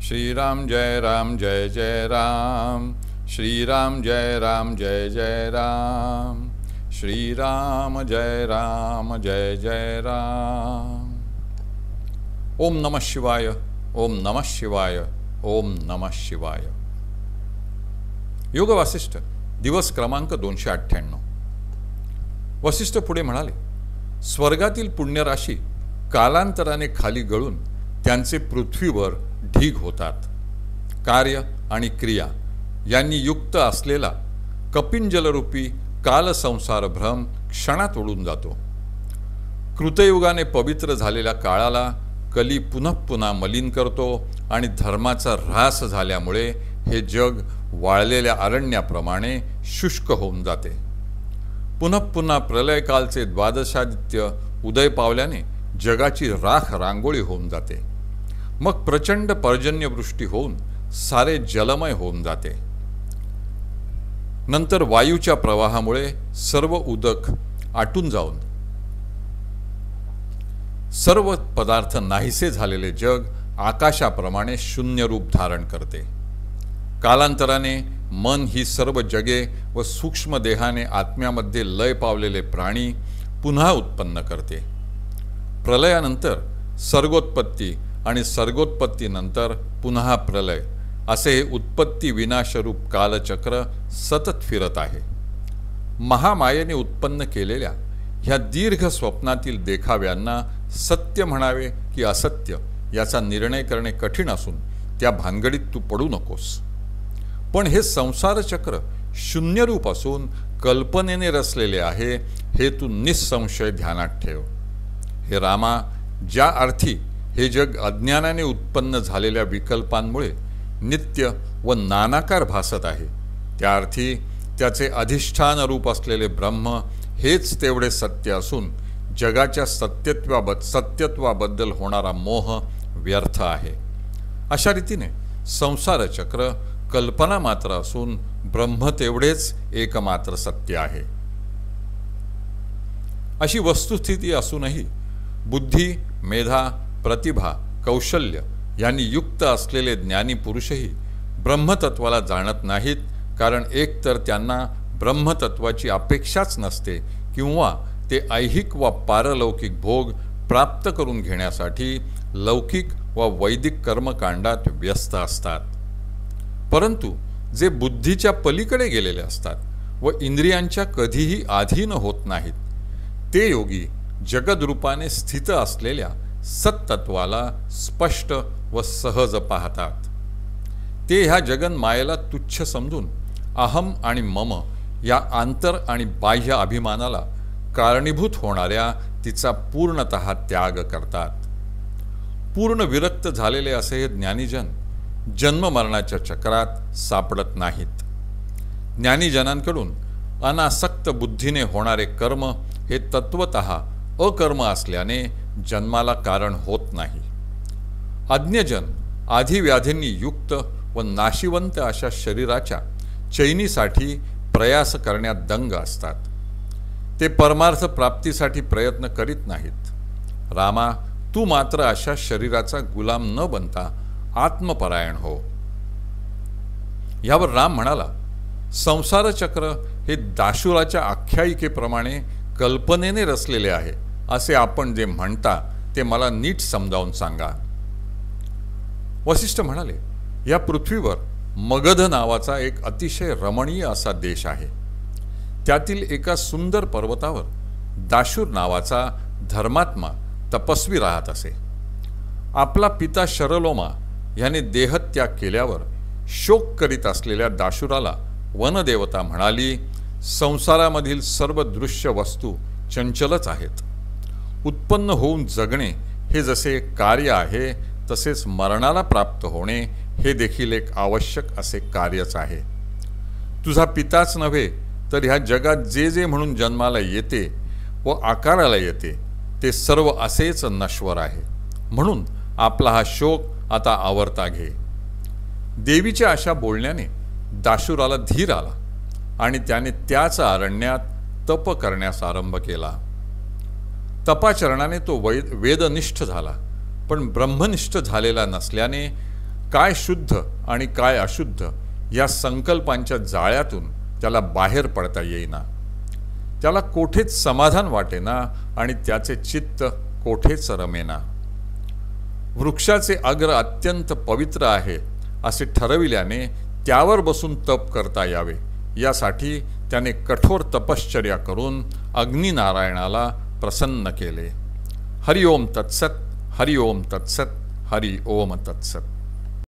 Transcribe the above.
श्रीराम जय राम जय जय राम, श्रीराम जय राम जय जय राम, श्रीराम जय राम जय जय राम। ओम नमः शिवाय, ओम नमः शिवाय, ओम नमः शिवाय। योग वासिष्ठ दिवस क्रमांक 298। वसिष्ठ पुढे म्हणाले, स्वर्गातील पुण्यराशी कालांतराने खाली गळून त्यांचे पृथ्वीवर ढीग होतात। कार्य आणि क्रिया यांनी युक्त असलेला कपिंजलरूपी कालसंसार भ्रम क्षणात उडून जातो। कृतयुगाने पवित्र झालेल्या काळाला कली पुन्हा पुन्हा मलिन करतो आणि धर्माचा ऱ्हास झाल्यामुळे हे जग वाळलेल्या अरण्याप्रमाणे शुष्क होऊन जाते। पुन्हा पुन्हा प्रलयकालचे द्वादशादित्य उदय पावल्याने जगाची राख रांगोळी होऊन जाते। मग प्रचंड पर्जन्यवृष्टी होऊन सारे जलमय होऊन जाते। नंतर वायूच्या प्रवाहामुळे सर्व उदक आटून जाऊन सर्व पदार्थ नाहीसे झालेले जग आकाशाप्रमाणे शून्य रूप धारण करते। कालांतराने मन ही सर्व जगे व सूक्ष्म देहाने आत्म्यामध्ये लय पावलेले प्राणी पुन्हा उत्पन्न करते। प्रलयानंतर सर्गोत्पत्ती आणि सर्गोत्पत्तीनंतर पुन्हा प्रलय असे हे उत्पत्ती विनाशरूप कालचक्र सतत फिरत आहे। महामायेने उत्पन्न केलेल्या ह्या दीर्घ स्वप्नातील देखाव्यांना सत्य म्हणावे की असत्य याचा निर्णय करणे कठीण असून त्या भानगडीत तू पडू नकोस। पण हे संसार चक्र शून्यरूप असून कल्पनेने रचलेले आहे हे तू निसंशय ध्यानात ठेव। हे रामा, ज्या अर्थी हे जग अज्ञानाने उत्पन्न झालेल्या विकल्पांमुळे नित्य व नानाकार भासत आहे, त्या अर्थी त्याचे अधिष्ठान रूप असलेले ब्रह्म हेच तेवढे सत्य असून जगाच्या सत्यत्वाबद्दल होणारा मोह व्यर्थ आहे। अशा रीतीने संसार चक्र कल्पना मात्र असून ब्रह्म तेवढेच एकमात्र सत्य आहे। अशी वस्तुस्थिती असूनही बुद्धी, मेधा, प्रतिभा, कौशल्य यांनी युक्त असलेले ज्ञानी पुरुषही ब्रह्मतत्वाला जाणत नाहीत, कारण एकतर त्यांना ब्रह्मतत्वाची अपेक्षाच नसते किंवा ते ऐहिक व पारलौकिक भोग प्राप्त करून घेण्यासाठी लौकिक व वैदिक कर्मकांडात व्यस्त असतात। परंतु जे बुद्धीच्या पलीकडे गेलेले असतात व इंद्रियांच्या कधीही अधीन होत नाहीत, ते योगी जगदरूपाने स्थित असलेल्या सत्तत्वाला स्पष्ट व सहज पाहतात। ते ह्या जगन मायेला तुच्छ समजून अहम आणि मम या आंतर आणि बाह्य अभिमानाला कारणीभूत होणाऱ्या तिचा पूर्णतः त्याग करतात। पूर्ण विरक्त झालेले असे हे ज्ञानीजन जन्ममरणाच्या चक्रात सापडत नाहीत। ज्ञानीजनांकडून अनासक्त बुद्धीने होणारे कर्म हे तत्वतः अकर्म असल्याने जन्माला कारण होत नाही। अज्ञजन आधिव्याधींनी युक्त व नाशिवंत अशा शरीराच्या चैनीसाठी प्रयास करण्यात दंग असतात। ते परमार्थ प्राप्तीसाठी प्रयत्न करीत नाहीत। रामा, तू मात्र अशा शरीराचा गुलाम न बनता आत्मपरायण हो। यावर राम म्हणाला, संसार चक्र हे दाशुराच्या आख्यायिकेप्रमाणे कल्पनेने रचलेले आहे असे आपण जे म्हणता ते मला नीट समजावून सांगा। वसिष्ठ म्हणाले, या पृथ्वीवर मगध नावाचा एक अतिशय रमणीय असा देश आहे। त्यातील एका सुंदर पर्वतावर दाशूर नावाचा धर्मात्मा तपस्वी राहत असे। आपला पिता शरलोमा याने देहत्याग केल्यावर शोक करीत असलेल्या दाशुराला वनदेवता म्हणाली, संसारामधील सर्व दृश्य वस्तू चंचलच आहेत। उत्पन्न होऊन जगणे हे जसे कार्य आहे, तसेच मरणाला प्राप्त होणे हे देखील एक आवश्यक असे कार्यच आहे। तुझा पिताच नव्हे तर ह्या जगात जे जे म्हणून जन्माला येते व आकाराला येते ते सर्व असेच नश्वर आहे। म्हणून आपला हा शोक आता आवरता घे। देवीच्या अशा बोलण्याने दाशुराला धीर आला आणि त्याने त्याच अरण्यात तप करण्यास आरंभ केला। तपाचरणाने तो वेदनिष्ठ झाला, पण ब्रह्मनिष्ठ झालेला नसल्याने काय शुद्ध आणि काय अशुद्ध या संकल्पांच्या जाळ्यातून त्याला बाहेर पडता येईना. त्याला कोठेच समाधान वाटेना आणि त्याचे चित्त कोठेच रमेना. वृक्षाचे अग्र अत्यंत पवित्र आहे असे ठरविल्याने त्यावर बसून तप करता यावे यासाठी त्याने कठोर तपश्चर्या करून अग्निनारायणाला प्रसन्न केले. हरि ओम तत्सत, हरि ओम तत्सत, हरि ओम तत्सत.